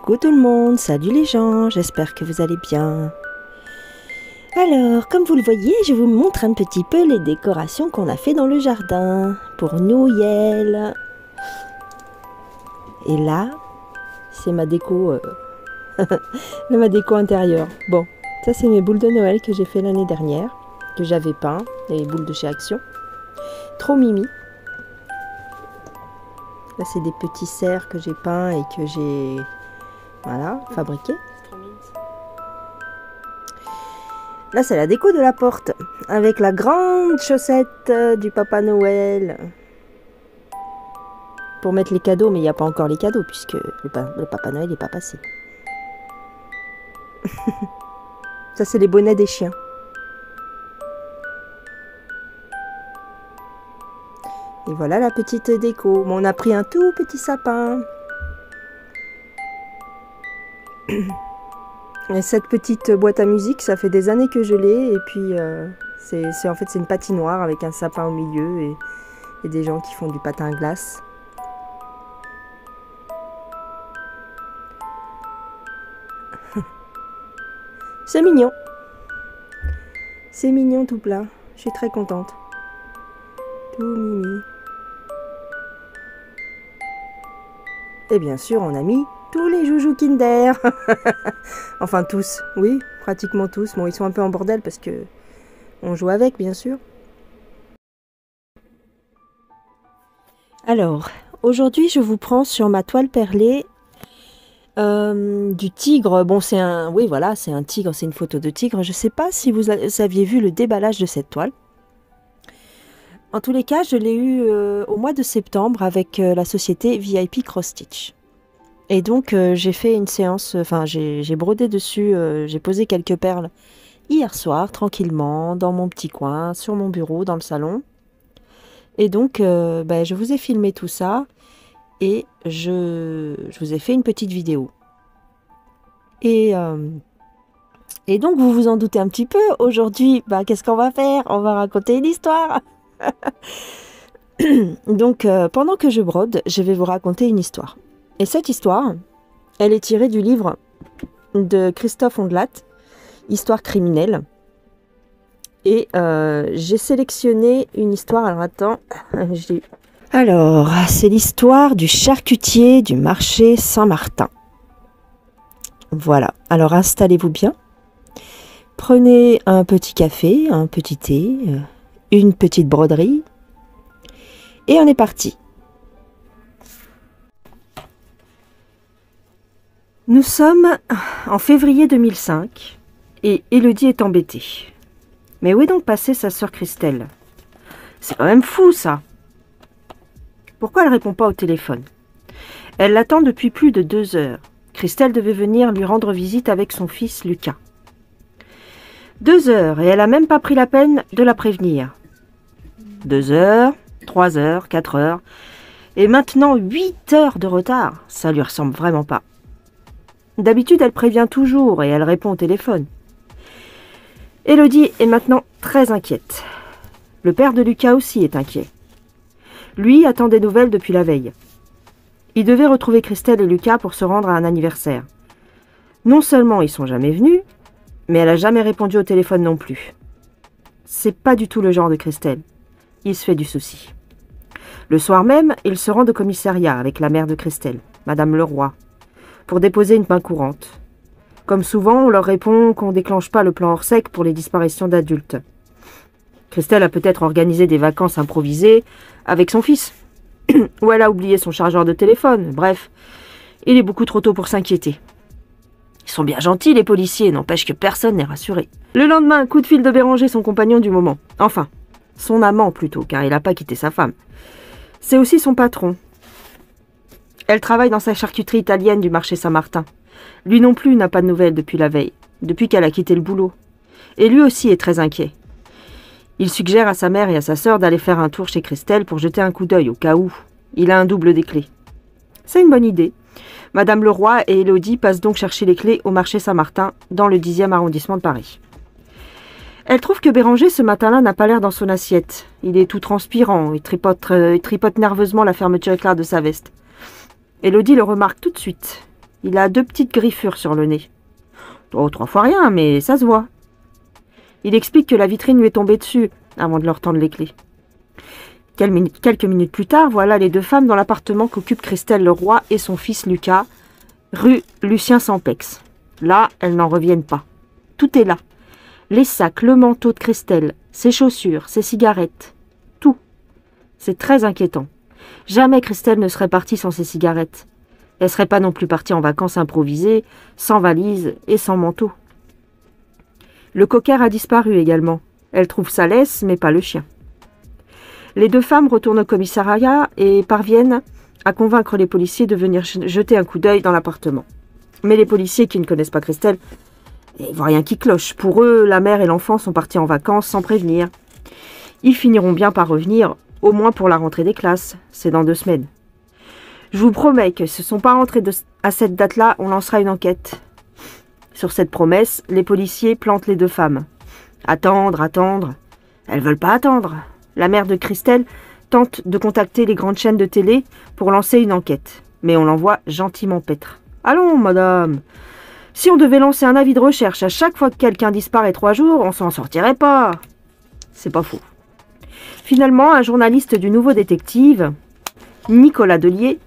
Coucou tout le monde, salut les gens, j'espère que vous allez bien. Alors, comme vous le voyez, je vous montre un petit peu les décorations qu'on a fait dans le jardin pour Noël. Et là, c'est ma déco, ma déco intérieure. Bon, ça c'est mes boules de Noël que j'ai fait l'année dernière, que j'avais peint, les boules de chez Action. Trop mimi. Là, c'est des petits cerfs que j'ai peints et que j'ai, voilà, fabriqués. Là, c'est la déco de la porte, avec la grande chaussette du Papa Noël. Pour mettre les cadeaux, mais il n'y a pas encore les cadeaux, puisque le Papa Noël n'est pas passé. Ça, c'est les bonnets des chiens. Et voilà la petite déco. Bon, on a pris un tout petit sapin. Et cette petite boîte à musique, ça fait des années que je l'ai. Et puis, en fait, c'est une patinoire avec un sapin au milieu et des gens qui font du patin à glace. C'est mignon. C'est mignon tout plat. Je suis très contente. Tout mimi. Et bien sûr, on a mis tous les joujoux Kinder. Enfin tous, oui, pratiquement tous. Bon, ils sont un peu en bordel parce que on joue avec, bien sûr. Alors, aujourd'hui, je vous prends sur ma toile perlée du tigre. Bon, c'est un, oui, voilà, c'est un tigre, c'est une photo de tigre. Je ne sais pas si vous aviez vu le déballage de cette toile. En tous les cas, je l'ai eu au mois de septembre avec la société VIP Cross Stitch. Et donc, j'ai fait une séance, enfin, j'ai brodé dessus, j'ai posé quelques perles hier soir, tranquillement, dans mon petit coin, sur mon bureau, dans le salon. Et donc, je vous ai filmé tout ça et je vous ai fait une petite vidéo. Et donc, vous vous en doutez un petit peu, aujourd'hui, qu'est-ce qu'on va faire? On va raconter une histoire. Donc, pendant que je brode, je vais vous raconter une histoire. Et cette histoire, elle est tirée du livre de Christophe Ondelat, Histoire criminelle. Et j'ai sélectionné une histoire, alors attends, alors, c'est l'histoire du charcutier du marché Saint-Martin. Voilà, alors installez-vous bien. Prenez un petit café, un petit thé, une petite broderie. Et on est parti. Nous sommes en février 2005 et Élodie est embêtée. Mais où est donc passée sa sœur Christelle? C'est quand même fou ça. Pourquoi elle ne répond pas au téléphone? Elle l'attend depuis plus de 2 heures. Christelle devait venir lui rendre visite avec son fils Lucas. 2 heures et elle n'a même pas pris la peine de la prévenir. 2 heures, 3 heures, 4 heures et maintenant 8 heures de retard. Ça lui ressemble vraiment pas. D'habitude, elle prévient toujours et elle répond au téléphone. Élodie est maintenant très inquiète. Le père de Lucas aussi est inquiet. Lui attend des nouvelles depuis la veille. Il devait retrouver Christelle et Lucas pour se rendre à un anniversaire. Non seulement ils sont jamais venus, mais elle n'a jamais répondu au téléphone non plus. C'est pas du tout le genre de Christelle. Il se fait du souci. Le soir même, il se rend au commissariat avec la mère de Christelle, Madame Leroy, pour déposer une main courante. Comme souvent, on leur répond qu'on ne déclenche pas le plan hors sec pour les disparitions d'adultes. Christelle a peut-être organisé des vacances improvisées avec son fils. Ou elle a oublié son chargeur de téléphone. Bref, il est beaucoup trop tôt pour s'inquiéter. Ils sont bien gentils, les policiers, n'empêche que personne n'est rassuré. Le lendemain, coup de fil de Béranger, son compagnon du moment. Enfin, son amant plutôt, car il n'a pas quitté sa femme. C'est aussi son patron. Elle travaille dans sa charcuterie italienne du marché Saint-Martin. Lui non plus n'a pas de nouvelles depuis la veille, depuis qu'elle a quitté le boulot. Et lui aussi est très inquiet. Il suggère à sa mère et à sa sœur d'aller faire un tour chez Christelle pour jeter un coup d'œil au cas où. Il a un double des clés. C'est une bonne idée. Madame Leroy et Élodie passent donc chercher les clés au marché Saint-Martin, dans le 10e arrondissement de Paris. Elle trouve que Béranger, ce matin-là, n'a pas l'air dans son assiette. Il est tout transpirant, il tripote nerveusement la fermeture éclair de sa veste. Élodie le remarque tout de suite. Il a 2 petites griffures sur le nez. Oh, 3 fois rien, mais ça se voit. Il explique que la vitrine lui est tombée dessus avant de leur tendre les clés. Quelques minutes plus tard, voilà les 2 femmes dans l'appartement qu'occupent Christelle Leroy et son fils Lucas, rue Lucien Sampex. Là, elles n'en reviennent pas. Tout est là. Les sacs, le manteau de Christelle, ses chaussures, ses cigarettes. Tout. C'est très inquiétant. Jamais Christelle ne serait partie sans ses cigarettes. Elle serait pas non plus partie en vacances improvisées, sans valise et sans manteau. Le cocker a disparu également. Elle trouve sa laisse, mais pas le chien. Les 2 femmes retournent au commissariat et parviennent à convaincre les policiers de venir jeter un coup d'œil dans l'appartement. Mais les policiers qui ne connaissent pas Christelle, ils voient rien qui cloche. Pour eux, la mère et l'enfant sont partis en vacances sans prévenir. Ils finiront bien par revenir, au moins pour la rentrée des classes. C'est dans 2 semaines. Je vous promets que si ce ne sont pas rentrés à cette date-là, on lancera une enquête. Sur cette promesse, les policiers plantent les 2 femmes. Attendre, attendre. Elles veulent pas attendre. La mère de Christelle tente de contacter les grandes chaînes de télé pour lancer une enquête. Mais on l'envoie gentiment paître. « Allons, madame. Si on devait lancer un avis de recherche à chaque fois que quelqu'un disparaît 3 jours, on s'en sortirait pas. » C'est pas faux. Finalement, un journaliste du Nouveau Détective, Nicolas Delier,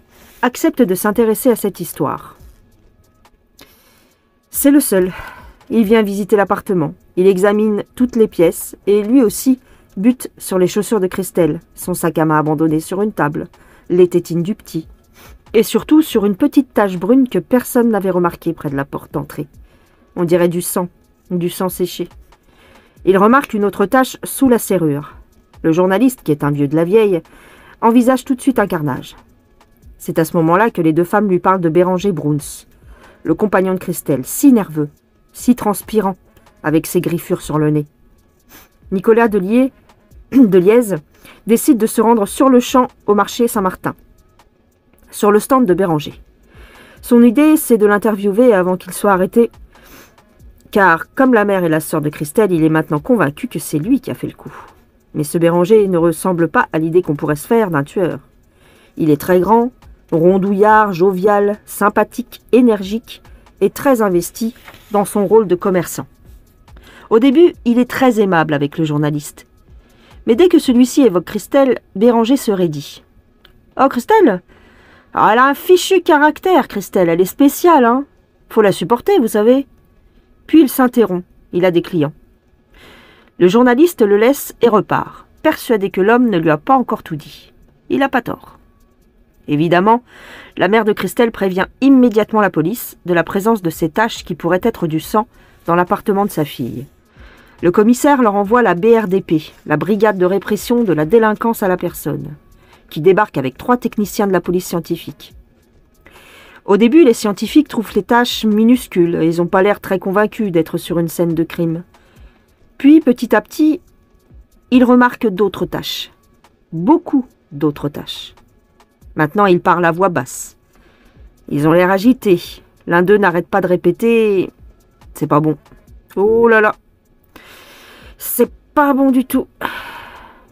accepte de s'intéresser à cette histoire. C'est le seul. Il vient visiter l'appartement. Il examine toutes les pièces et lui aussi bute sur les chaussures de Christelle, son sac à main abandonné sur une table, les tétines du petit, et surtout sur une petite tache brune que personne n'avait remarquée près de la porte d'entrée. On dirait du sang séché. Il remarque une autre tache sous la serrure. Le journaliste, qui est un vieux de la vieille, envisage tout de suite un carnage. C'est à ce moment-là que les 2 femmes lui parlent de Béranger Bruns, le compagnon de Christelle, si nerveux, si transpirant, avec ses griffures sur le nez. Nicolas Deliez décide de se rendre sur le champ au marché Saint-Martin, sur le stand de Béranger. Son idée, c'est de l'interviewer avant qu'il soit arrêté, car comme la mère et la sœur de Christelle, il est maintenant convaincu que c'est lui qui a fait le coup. Mais ce Béranger ne ressemble pas à l'idée qu'on pourrait se faire d'un tueur. Il est très grand, rondouillard, jovial, sympathique, énergique et très investi dans son rôle de commerçant. Au début, il est très aimable avec le journaliste. Mais dès que celui-ci évoque Christelle, Béranger se raidit. « Oh, Christelle ? Alors, elle a un fichu caractère, Christelle. Elle est spéciale, hein. Faut la supporter, vous savez. » Puis il s'interrompt. Il a des clients. Le journaliste le laisse et repart, persuadé que l'homme ne lui a pas encore tout dit. Il n'a pas tort. Évidemment, la mère de Christelle prévient immédiatement la police de la présence de ces taches qui pourraient être du sang dans l'appartement de sa fille. Le commissaire leur envoie la BRDP, la brigade de répression de la délinquance à la personne, qui débarque avec 3 techniciens de la police scientifique. Au début, les scientifiques trouvent les taches minuscules et ils n'ont pas l'air très convaincus d'être sur une scène de crime. Puis, petit à petit, ils remarquent d'autres taches. Beaucoup d'autres taches. Maintenant, ils parlent à voix basse. Ils ont l'air agités. L'un d'eux n'arrête pas de répéter « C'est pas bon. Oh là là. C'est pas bon du tout. »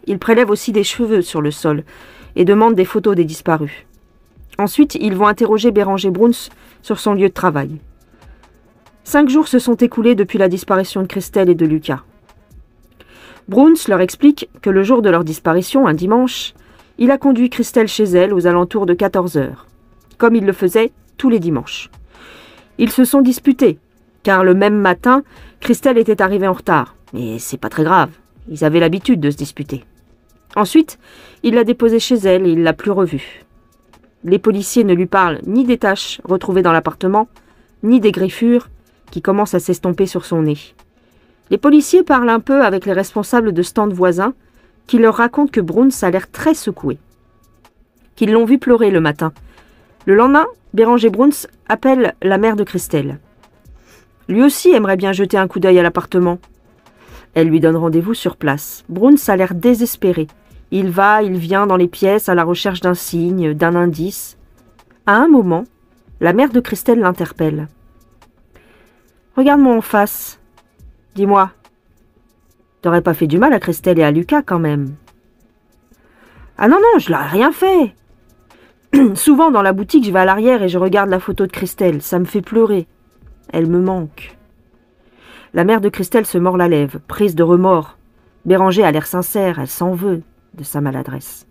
Ils prélèvent aussi des cheveux sur le sol et demandent des photos des disparus. Ensuite, ils vont interroger Béranger Bruns sur son lieu de travail. 5 jours se sont écoulés depuis la disparition de Christelle et de Lucas. Bruns leur explique que le jour de leur disparition, un dimanche, il a conduit Christelle chez elle aux alentours de 14 heures, comme il le faisait tous les dimanches. Ils se sont disputés, car le même matin, Christelle était arrivée en retard. Mais c'est pas très grave, ils avaient l'habitude de se disputer. Ensuite, il l'a déposée chez elle et il l'a plus revue. Les policiers ne lui parlent ni des taches retrouvées dans l'appartement, ni des griffures qui commencent à s'estomper sur son nez. Les policiers parlent un peu avec les responsables de stands voisins qui leur racontent que Bruns a l'air très secoué, qu'ils l'ont vu pleurer le matin. Le lendemain, Béranger Bruns appelle la mère de Christelle. Lui aussi aimerait bien jeter un coup d'œil à l'appartement. Elle lui donne rendez-vous sur place. Bruns a l'air désespéré. Il va, il vient dans les pièces à la recherche d'un signe, d'un indice. À un moment, la mère de Christelle l'interpelle. « Regarde-moi en face. Dis-moi, t'aurais pas fait du mal à Christelle et à Lucas quand même. »« Ah non, non, je leur ai rien fait. » Souvent, dans la boutique, je vais à l'arrière et je regarde la photo de Christelle. Ça me fait pleurer. Elle me manque. » La mère de Christelle se mord la lèvre, prise de remords. Béranger a l'air sincère, elle s'en veut de sa maladresse.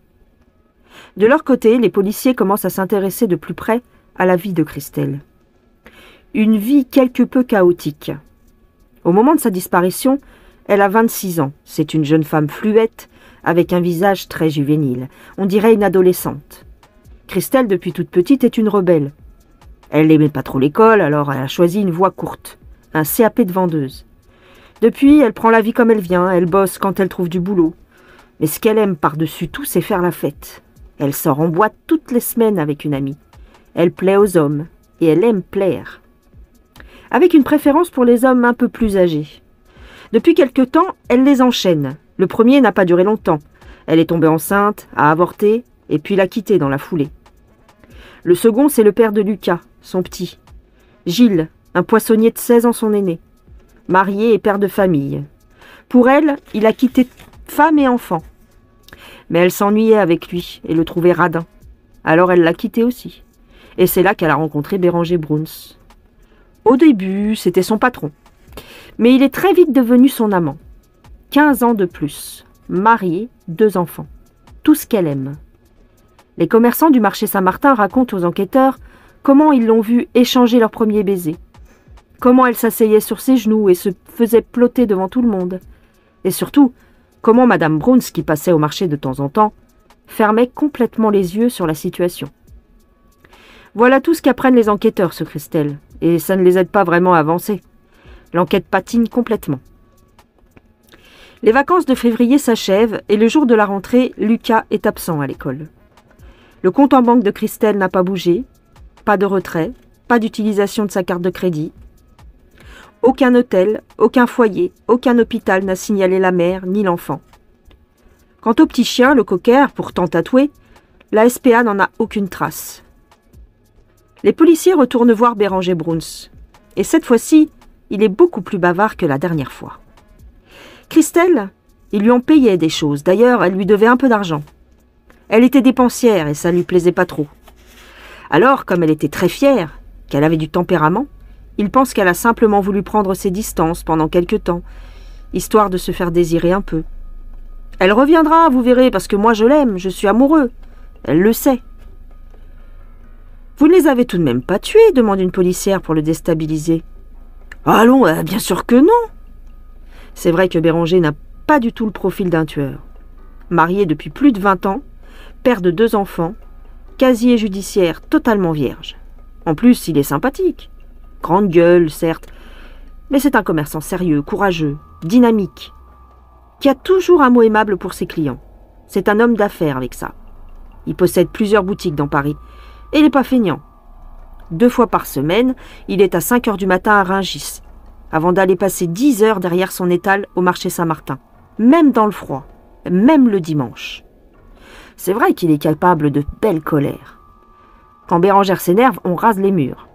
De leur côté, les policiers commencent à s'intéresser de plus près à la vie de Christelle. Une vie quelque peu chaotique. Au moment de sa disparition, elle a 26 ans. C'est une jeune femme fluette, avec un visage très juvénile. On dirait une adolescente. Christelle, depuis toute petite, est une rebelle. Elle n'aimait pas trop l'école, alors elle a choisi une voie courte, un CAP de vendeuse. Depuis, elle prend la vie comme elle vient, elle bosse quand elle trouve du boulot. Mais ce qu'elle aime par-dessus tout, c'est faire la fête. Elle sort en boîte toutes les semaines avec une amie. Elle plaît aux hommes, et elle aime plaire. Avec une préférence pour les hommes un peu plus âgés. Depuis quelque temps, elle les enchaîne. Le premier n'a pas duré longtemps. Elle est tombée enceinte, a avorté, et puis l'a quitté dans la foulée. Le second, c'est le père de Lucas, son petit. Gilles, un poissonnier de 16 ans, son aîné. Marié et père de famille. Pour elle, il a quitté femme et enfant. Mais elle s'ennuyait avec lui et le trouvait radin. Alors elle l'a quitté aussi. Et c'est là qu'elle a rencontré Béranger Bruns. Au début, c'était son patron. Mais il est très vite devenu son amant. 15 ans de plus. Marié, 2 enfants. Tout ce qu'elle aime. Les commerçants du marché Saint-Martin racontent aux enquêteurs comment ils l'ont vu échanger leur premier baiser. Comment elle s'asseyait sur ses genoux et se faisait ploter devant tout le monde. Et surtout, comment Madame Bruns, qui passait au marché de temps en temps, fermait complètement les yeux sur la situation. Voilà tout ce qu'apprennent les enquêteurs sur Christelle, et ça ne les aide pas vraiment à avancer. L'enquête patine complètement. Les vacances de février s'achèvent, et le jour de la rentrée, Lucas est absent à l'école. Le compte en banque de Christelle n'a pas bougé, pas de retrait, pas d'utilisation de sa carte de crédit. Aucun hôtel, aucun foyer, aucun hôpital n'a signalé la mère ni l'enfant. Quant au petit chien, le cocker, pourtant tatoué, la SPA n'en a aucune trace. Les policiers retournent voir Béranger Bruns. Et cette fois-ci, il est beaucoup plus bavard que la dernière fois. Christelle, ils lui ont payé des choses. D'ailleurs, elle lui devait un peu d'argent. Elle était dépensière et ça lui plaisait pas trop. Alors, comme elle était très fière, qu'elle avait du tempérament, il pense qu'elle a simplement voulu prendre ses distances pendant quelque temps, histoire de se faire désirer un peu. Elle reviendra, vous verrez, parce que moi je l'aime, je suis amoureux. Elle le sait. « Vous ne les avez tout de même pas tués ?» demande une policière pour le déstabiliser. « Allons, bien sûr que non !» C'est vrai que Béranger n'a pas du tout le profil d'un tueur. Marié depuis plus de 20 ans, père de 2 enfants, casier judiciaire totalement vierge. En plus, il est sympathique. Grande gueule, certes, mais c'est un commerçant sérieux, courageux, dynamique, qui a toujours un mot aimable pour ses clients. C'est un homme d'affaires avec ça. Il possède plusieurs boutiques dans Paris, et il n'est pas feignant. 2 fois par semaine, il est à 5 heures du matin à Rungis, avant d'aller passer 10 heures derrière son étal au marché Saint-Martin, même dans le froid, même le dimanche. C'est vrai qu'il est capable de belle colère. Quand Béranger s'énerve, on rase les murs.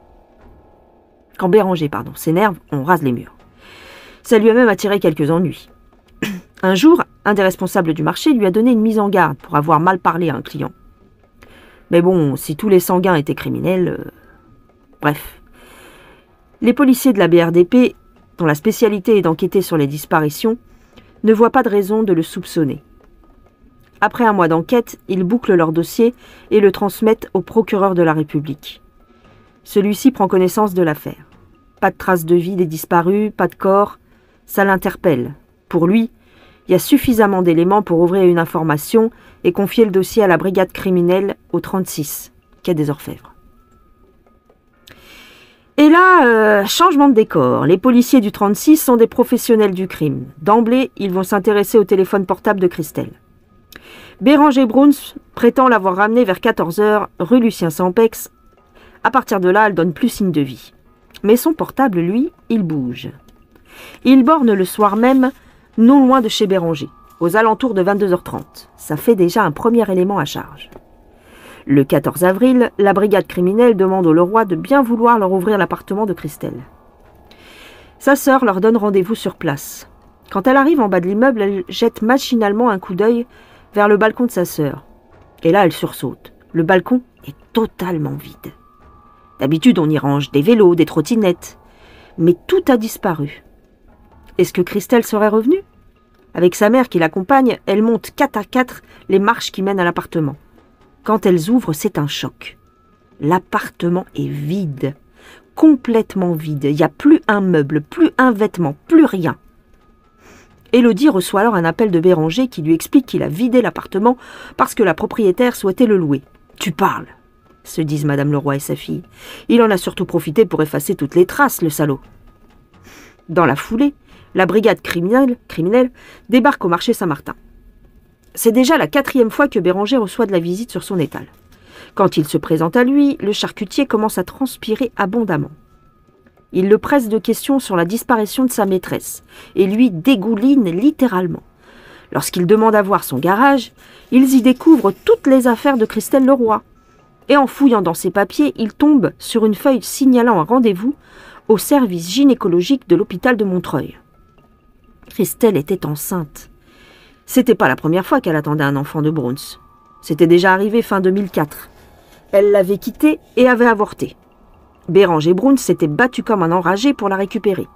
Quand Béranger, s'énerve, on rase les murs. Ça lui a même attiré quelques ennuis. Un jour, un des responsables du marché lui a donné une mise en garde pour avoir mal parlé à un client. Mais bon, si tous les sanguins étaient criminels... Bref. Les policiers de la BRDP, dont la spécialité est d'enquêter sur les disparitions, ne voient pas de raison de le soupçonner. Après un mois d'enquête, ils bouclent leur dossier et le transmettent au procureur de la République. Celui-ci prend connaissance de l'affaire. Pas de traces de vie des disparus, pas de corps. Ça l'interpelle. Pour lui, il y a suffisamment d'éléments pour ouvrir une information et confier le dossier à la brigade criminelle au 36, quai des Orfèvres. Et là, changement de décor. Les policiers du 36 sont des professionnels du crime. D'emblée, ils vont s'intéresser au téléphone portable de Christelle. Béranger Bruns prétend l'avoir ramené vers 14 h rue Lucien Sampex. À partir de là, elle donne plus signe de vie. Mais son portable, lui, il bouge. Il borne le soir même, non loin de chez Béranger, aux alentours de 22 h 30. Ça fait déjà un premier élément à charge. Le 14 avril, la brigade criminelle demande au Leroy de bien vouloir leur ouvrir l'appartement de Christelle. Sa sœur leur donne rendez-vous sur place. Quand elle arrive en bas de l'immeuble, elle jette machinalement un coup d'œil vers le balcon de sa sœur. Et là, elle sursaute. Le balcon est totalement vide. D'habitude, on y range des vélos, des trottinettes. Mais tout a disparu. Est-ce que Christelle serait revenue? Avec sa mère qui l'accompagne, elle monte 4 à 4 les marches qui mènent à l'appartement. Quand elles ouvrent, c'est un choc. L'appartement est vide, complètement vide. Il n'y a plus un meuble, plus un vêtement, plus rien. Élodie reçoit alors un appel de Béranger qui lui explique qu'il a vidé l'appartement parce que la propriétaire souhaitait le louer. « Tu parles !» se disent Madame Leroy et sa fille. « Il en a surtout profité pour effacer toutes les traces, le salaud !» Dans la foulée, la brigade criminelle débarque au marché Saint-Martin. C'est déjà la 4e fois que Béranger reçoit de la visite sur son étal. Quand il se présente à lui, le charcutier commence à transpirer abondamment. Il le presse de questions sur la disparition de sa maîtresse et lui dégouline littéralement. Lorsqu'il demande à voir son garage, ils y découvrent toutes les affaires de Christelle Leroy. Et en fouillant dans ses papiers, il tombe sur une feuille signalant un rendez-vous au service gynécologique de l'hôpital de Montreuil. Christelle était enceinte. C'était pas la première fois qu'elle attendait un enfant de Bruns. C'était déjà arrivé fin 2004. Elle l'avait quitté et avait avorté. Béranger Bruns s'était battu comme un enragé pour la récupérer.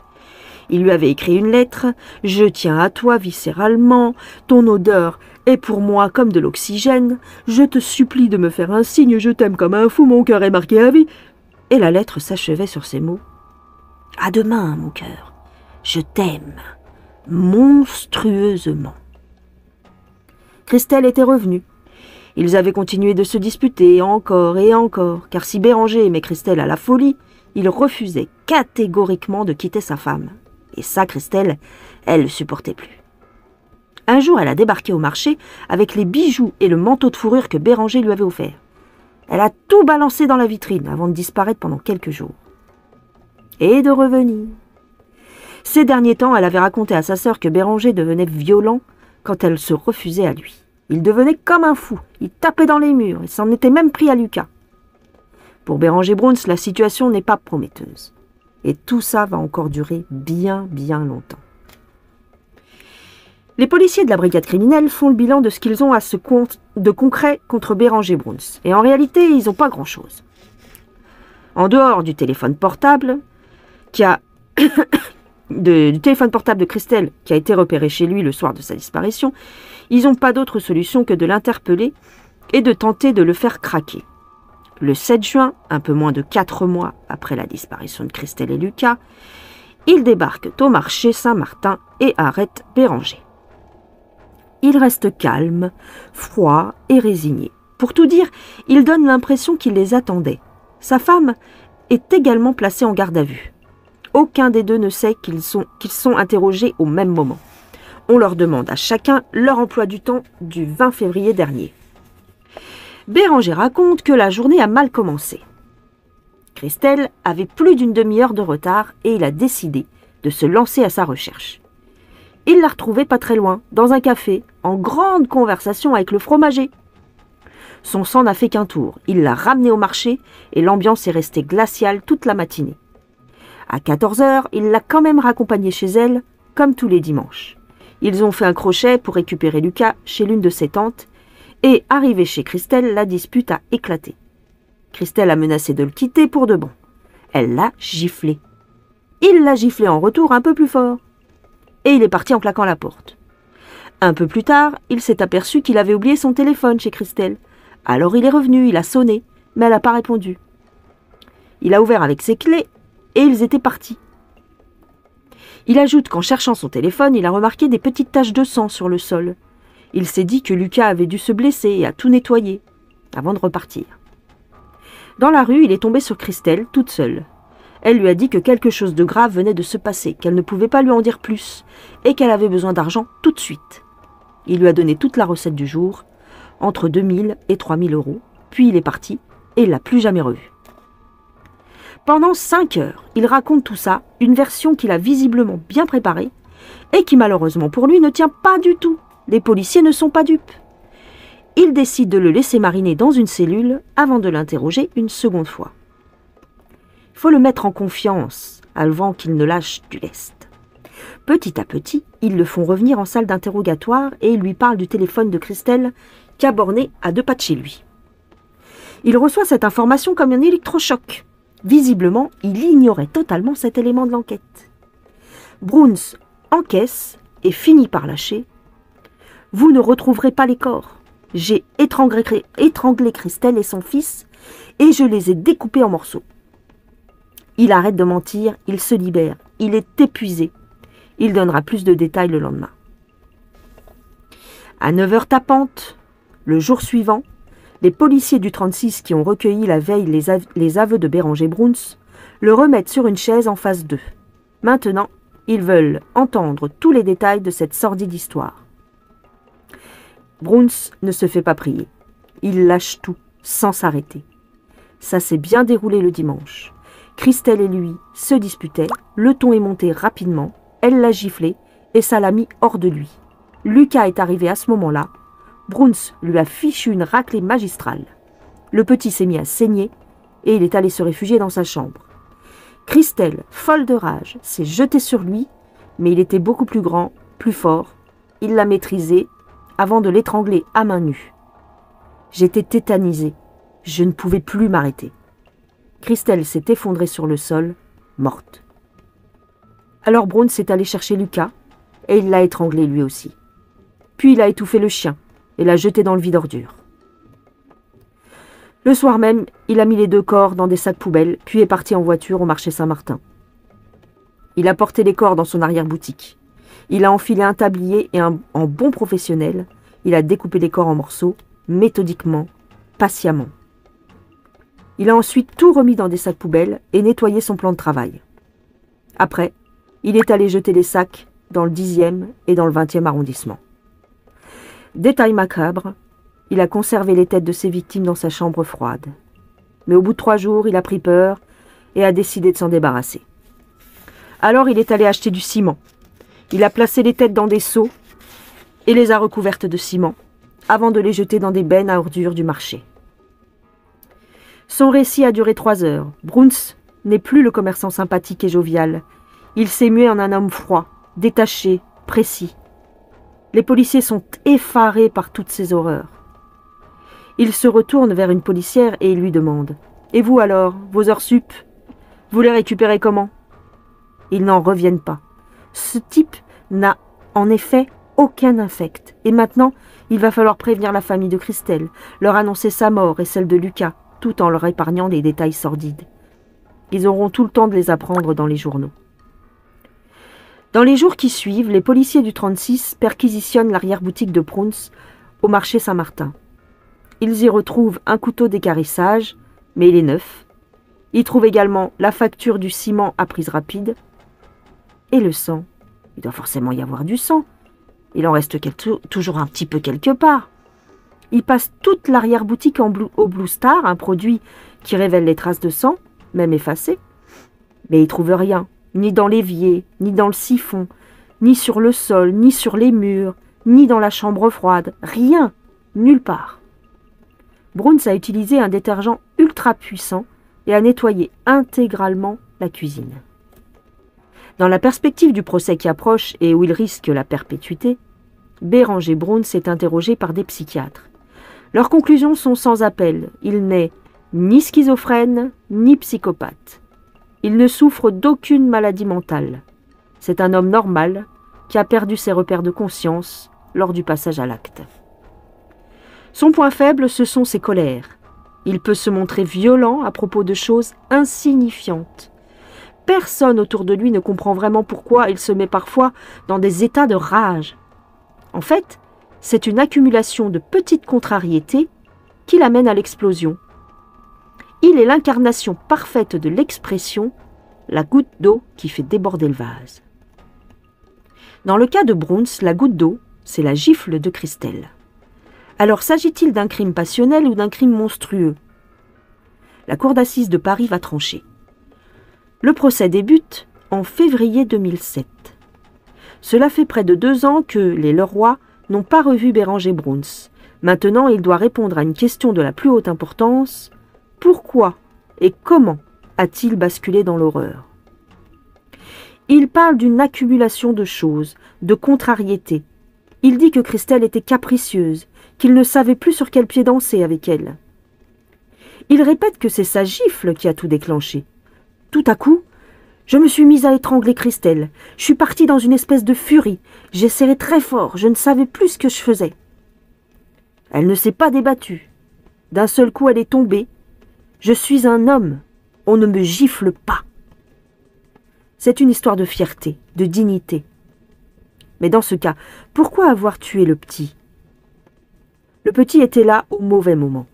Il lui avait écrit une lettre « Je tiens à toi viscéralement, ton odeur est pour moi comme de l'oxygène, je te supplie de me faire un signe, je t'aime comme un fou, mon cœur est marqué à vie. » Et la lettre s'achevait sur ces mots « À demain, mon cœur, je t'aime monstrueusement. » Christelle était revenue. Ils avaient continué de se disputer encore et encore, car si Béranger aimait Christelle à la folie, il refusait catégoriquement de quitter sa femme. Et ça, Christelle, elle le supportait plus. Un jour, elle a débarqué au marché avec les bijoux et le manteau de fourrure que Béranger lui avait offert. Elle a tout balancé dans la vitrine avant de disparaître pendant quelques jours. Et de revenir. Ces derniers temps, elle avait raconté à sa sœur que Béranger devenait violent quand elle se refusait à lui. Il devenait comme un fou, il tapait dans les murs et s'en était même pris à Lucas. Pour Béranger Bruns, la situation n'est pas prometteuse. Et tout ça va encore durer bien, bien longtemps. Les policiers de la brigade criminelle font le bilan de ce qu'ils ont de concret contre Béranger Bruns. Et en réalité, ils n'ont pas grand-chose. En dehors du téléphone portable, du téléphone portable de Christelle qui a été repéré chez lui le soir de sa disparition, ils n'ont pas d'autre solution que de l'interpeller et de tenter de le faire craquer. Le 7 juin, un peu moins de 4 mois après la disparition de Christelle et Lucas, ils débarquent au marché Saint-Martin et arrêtent Béranger. Il reste calme, froid et résigné. Pour tout dire, il donne l'impression qu'il les attendait. Sa femme est également placée en garde à vue. Aucun des deux ne sait qu'ils sont interrogés au même moment. On leur demande à chacun leur emploi du temps du 20 février dernier. Béranger raconte que la journée a mal commencé. Christelle avait plus d'une demi-heure de retard et il a décidé de se lancer à sa recherche. Il l'a retrouvée pas très loin, dans un café, en grande conversation avec le fromager. Son sang n'a fait qu'un tour. Il l'a ramenée au marché et l'ambiance est restée glaciale toute la matinée. À 14h, il l'a quand même raccompagnée chez elle, comme tous les dimanches. Ils ont fait un crochet pour récupérer Lucas chez l'une de ses tantes, et, arrivé chez Christelle, la dispute a éclaté. Christelle a menacé de le quitter pour de bon. Elle l'a giflé. Il l'a giflé en retour un peu plus fort. Et il est parti en claquant la porte. Un peu plus tard, il s'est aperçu qu'il avait oublié son téléphone chez Christelle. Alors il est revenu, il a sonné, mais elle n'a pas répondu. Il a ouvert avec ses clés et ils étaient partis. Il ajoute qu'en cherchant son téléphone, il a remarqué des petites taches de sang sur le sol. Il s'est dit que Lucas avait dû se blesser et a tout nettoyé avant de repartir. Dans la rue, il est tombé sur Christelle, toute seule. Elle lui a dit que quelque chose de grave venait de se passer, qu'elle ne pouvait pas lui en dire plus et qu'elle avait besoin d'argent tout de suite. Il lui a donné toute la recette du jour, entre 2000 et 3000 euros, puis il est parti et il ne l'a plus jamais revu. Pendant 5 heures, il raconte tout ça, une version qu'il a visiblement bien préparée et qui malheureusement pour lui ne tient pas du tout. Les policiers ne sont pas dupes. Ils décident de le laisser mariner dans une cellule avant de l'interroger une seconde fois. Il faut le mettre en confiance avant qu'il ne lâche du lest. Petit à petit, ils le font revenir en salle d'interrogatoire et ils lui parlent du téléphone de Christelle qu'a borné à 2 pas de chez lui. Il reçoit cette information comme un électrochoc. Visiblement, il ignorait totalement cet élément de l'enquête. Bruns encaisse et finit par lâcher. « Vous ne retrouverez pas les corps. J'ai étranglé Christelle et son fils et je les ai découpés en morceaux. » Il arrête de mentir, il se libère. Il est épuisé. Il donnera plus de détails le lendemain. À 9h tapantes, le jour suivant, les policiers du 36 qui ont recueilli la veille les aveux de Béranger Bruns le remettent sur une chaise en face d'eux. Maintenant, ils veulent entendre tous les détails de cette sordide histoire. Bruns ne se fait pas prier. Il lâche tout, sans s'arrêter. Ça s'est bien déroulé le dimanche. Christelle et lui se disputaient, le ton est monté rapidement, elle l'a giflé et ça l'a mis hors de lui. Lucas est arrivé à ce moment-là. Bruns lui a fichu une raclée magistrale. Le petit s'est mis à saigner et il est allé se réfugier dans sa chambre. Christelle, folle de rage, s'est jetée sur lui, mais il était beaucoup plus grand, plus fort. Il l'a maîtrisé avant de l'étrangler à main nue. J'étais tétanisée. Je ne pouvais plus m'arrêter. Christelle s'est effondrée sur le sol, morte. Alors Bruns est allé chercher Lucas et il l'a étranglé lui aussi. Puis il a étouffé le chien et l'a jeté dans le vide-ordures. Le soir même, il a mis les 2 corps dans des sacs poubelles, puis est parti en voiture au marché Saint-Martin. Il a porté les corps dans son arrière-boutique. Il a enfilé un tablier et en bon professionnel, il a découpé les corps en morceaux, méthodiquement, patiemment. Il a ensuite tout remis dans des sacs poubelles et nettoyé son plan de travail. Après, il est allé jeter les sacs dans le 10e et dans le 20e arrondissement. Détail macabre, il a conservé les têtes de ses victimes dans sa chambre froide. Mais au bout de 3 jours, il a pris peur et a décidé de s'en débarrasser. Alors il est allé acheter du ciment. Il a placé les têtes dans des seaux et les a recouvertes de ciment avant de les jeter dans des bennes à ordures du marché. Son récit a duré 3 heures. Bruns n'est plus le commerçant sympathique et jovial. Il s'est mué en un homme froid, détaché, précis. Les policiers sont effarés par toutes ces horreurs. Il se retourne vers une policière et il lui demande « Et vous alors, vos heures sup, vous les récupérez comment ?» Ils n'en reviennent pas. Ce type n'a en effet aucun affect. Et maintenant, il va falloir prévenir la famille de Christelle, leur annoncer sa mort et celle de Lucas, tout en leur épargnant des détails sordides. Ils auront tout le temps de les apprendre dans les journaux. Dans les jours qui suivent, les policiers du 36 perquisitionnent l'arrière-boutique de Bruns au marché Saint-Martin. Ils y retrouvent un couteau d'équarrissage, mais il est neuf. Ils trouvent également la facture du ciment à prise rapide. Et le sang. Il doit forcément y avoir du sang. Il en reste toujours un petit peu quelque part. Ils passent toute l'arrière-boutique au Blue Star, un produit qui révèle les traces de sang, même effacées. Mais ils ne trouvent rien, ni dans l'évier, ni dans le siphon, ni sur le sol, ni sur les murs, ni dans la chambre froide. Rien, nulle part. Bruns a utilisé un détergent ultra puissant et a nettoyé intégralement la cuisine. Dans la perspective du procès qui approche et où il risque la perpétuité, Béranger Bruns est interrogé par des psychiatres. Leurs conclusions sont sans appel. Il n'est ni schizophrène, ni psychopathe. Il ne souffre d'aucune maladie mentale. C'est un homme normal qui a perdu ses repères de conscience lors du passage à l'acte. Son point faible, ce sont ses colères. Il peut se montrer violent à propos de choses insignifiantes. Personne autour de lui ne comprend vraiment pourquoi il se met parfois dans des états de rage. En fait, c'est une accumulation de petites contrariétés qui l'amène à l'explosion. Il est l'incarnation parfaite de l'expression « la goutte d'eau qui fait déborder le vase ». Dans le cas de Bruns, la goutte d'eau, c'est la gifle de Christelle. Alors s'agit-il d'un crime passionnel ou d'un crime monstrueux? La cour d'assises de Paris va trancher. Le procès débute en février 2007. Cela fait près de 2 ans que les Leroy n'ont pas revu Béranger Bruns. Maintenant, il doit répondre à une question de la plus haute importance. Pourquoi et comment a-t-il basculé dans l'horreur? Il parle d'une accumulation de choses, de contrariétés. Il dit que Christelle était capricieuse, qu'il ne savait plus sur quel pied danser avec elle. Il répète que c'est sa gifle qui a tout déclenché. Tout à coup, je me suis mise à étrangler Christelle. Je suis partie dans une espèce de furie. J'ai serré très fort, je ne savais plus ce que je faisais. Elle ne s'est pas débattue. D'un seul coup, elle est tombée. Je suis un homme. On ne me gifle pas. C'est une histoire de fierté, de dignité. Mais dans ce cas, pourquoi avoir tué le petit? Le petit était là au mauvais moment.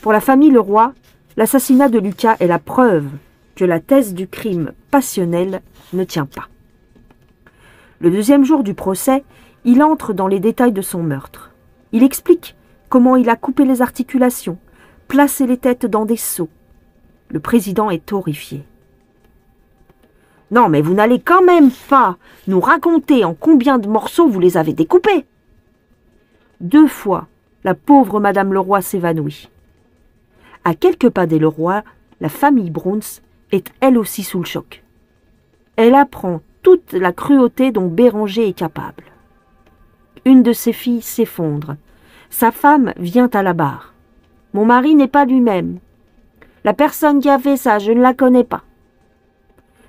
Pour la famille Leroy, l'assassinat de Lucas est la preuve que la thèse du crime passionnel ne tient pas. Le deuxième jour du procès, il entre dans les détails de son meurtre. Il explique comment il a coupé les articulations, placé les têtes dans des seaux. Le président est horrifié. « Non, mais vous n'allez quand même pas nous raconter en combien de morceaux vous les avez découpés !» 2 fois, la pauvre Madame Leroy s'évanouit. À quelques pas des Leroy, la famille Bruns est elle aussi sous le choc. Elle apprend toute la cruauté dont Béranger est capable. Une de ses filles s'effondre. Sa femme vient à la barre. « Mon mari n'est pas lui-même. La personne qui a fait ça, je ne la connais pas. »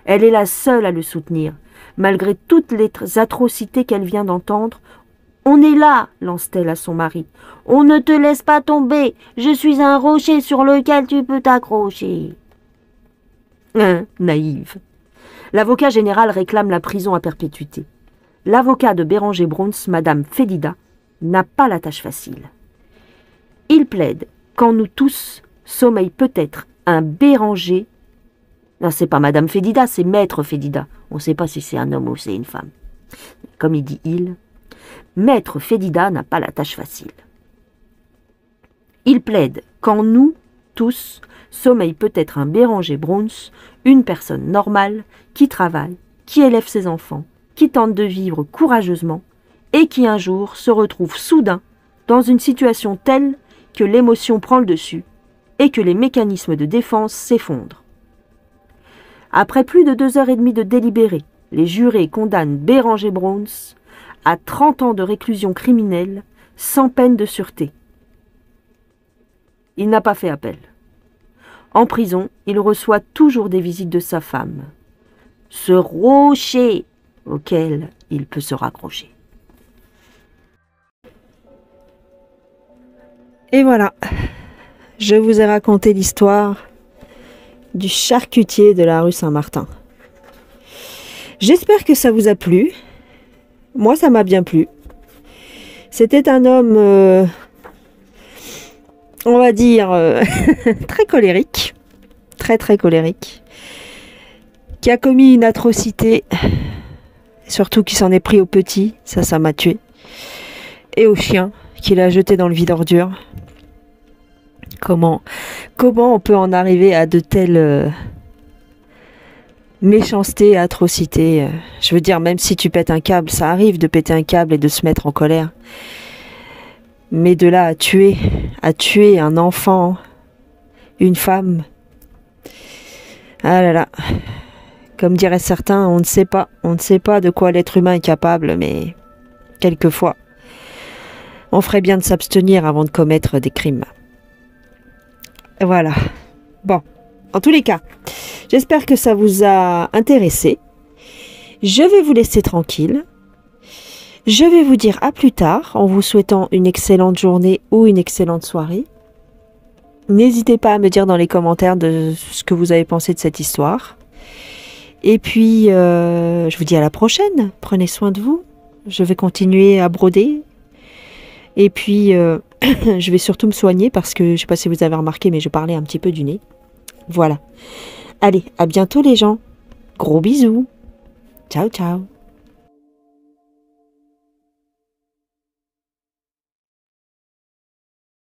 Elle est la seule à le soutenir, malgré toutes les atrocités qu'elle vient d'entendre. « On est là !» lance-t-elle à son mari. « On ne te laisse pas tomber. Je suis un rocher sur lequel tu peux t'accrocher. » Naïve. L'avocat général réclame la prison à perpétuité. L'avocat de Béranger Bruns, Madame Fedida, n'a pas la tâche facile. Il plaide qu'en nous tous sommeille peut-être un Béranger. Non, c'est pas Madame Fedida, c'est Maître Fedida. On ne sait pas si c'est un homme ou c'est une femme. Comme il dit il, Maître Fedida n'a pas la tâche facile. Il plaide qu'en nous tous sommeille peut-être un Béranger Bruns, une personne normale, qui travaille, qui élève ses enfants, qui tente de vivre courageusement et qui un jour se retrouve soudain dans une situation telle que l'émotion prend le dessus et que les mécanismes de défense s'effondrent. Après plus de 2h30 de délibéré, les jurés condamnent Béranger Bruns à 30 ans de réclusion criminelle sans peine de sûreté. Il n'a pas fait appel. En prison, il reçoit toujours des visites de sa femme. Ce rocher auquel il peut se raccrocher. Et voilà, je vous ai raconté l'histoire du charcutier de la rue Saint-Martin. J'espère que ça vous a plu. Moi, ça m'a bien plu. C'était un homme, on va dire, très colérique, très colérique, qui a commis une atrocité, surtout qui s'en est pris au petit, ça m'a tué, et au chien, qu'il a jeté dans le vide ordure. Comment on peut en arriver à de telles méchancetés, atrocités? Je veux dire, même si tu pètes un câble, ça arrive de péter un câble et de se mettre en colère. Mais de là à tuer un enfant, une femme, ah là là, comme diraient certains, on ne sait pas de quoi l'être humain est capable, mais quelquefois, on ferait bien de s'abstenir avant de commettre des crimes. Voilà. Bon, en tous les cas, j'espère que ça vous a intéressé. Je vais vous laisser tranquille. Je vais vous dire à plus tard en vous souhaitant une excellente journée ou une excellente soirée. N'hésitez pas à me dire dans les commentaires de ce que vous avez pensé de cette histoire. Et puis, je vous dis à la prochaine. Prenez soin de vous. Je vais continuer à broder. Et puis, je vais surtout me soigner parce que, je ne sais pas si vous avez remarqué, mais je parlais un petit peu du nez. Voilà. Allez, à bientôt les gens. Gros bisous. Ciao, ciao.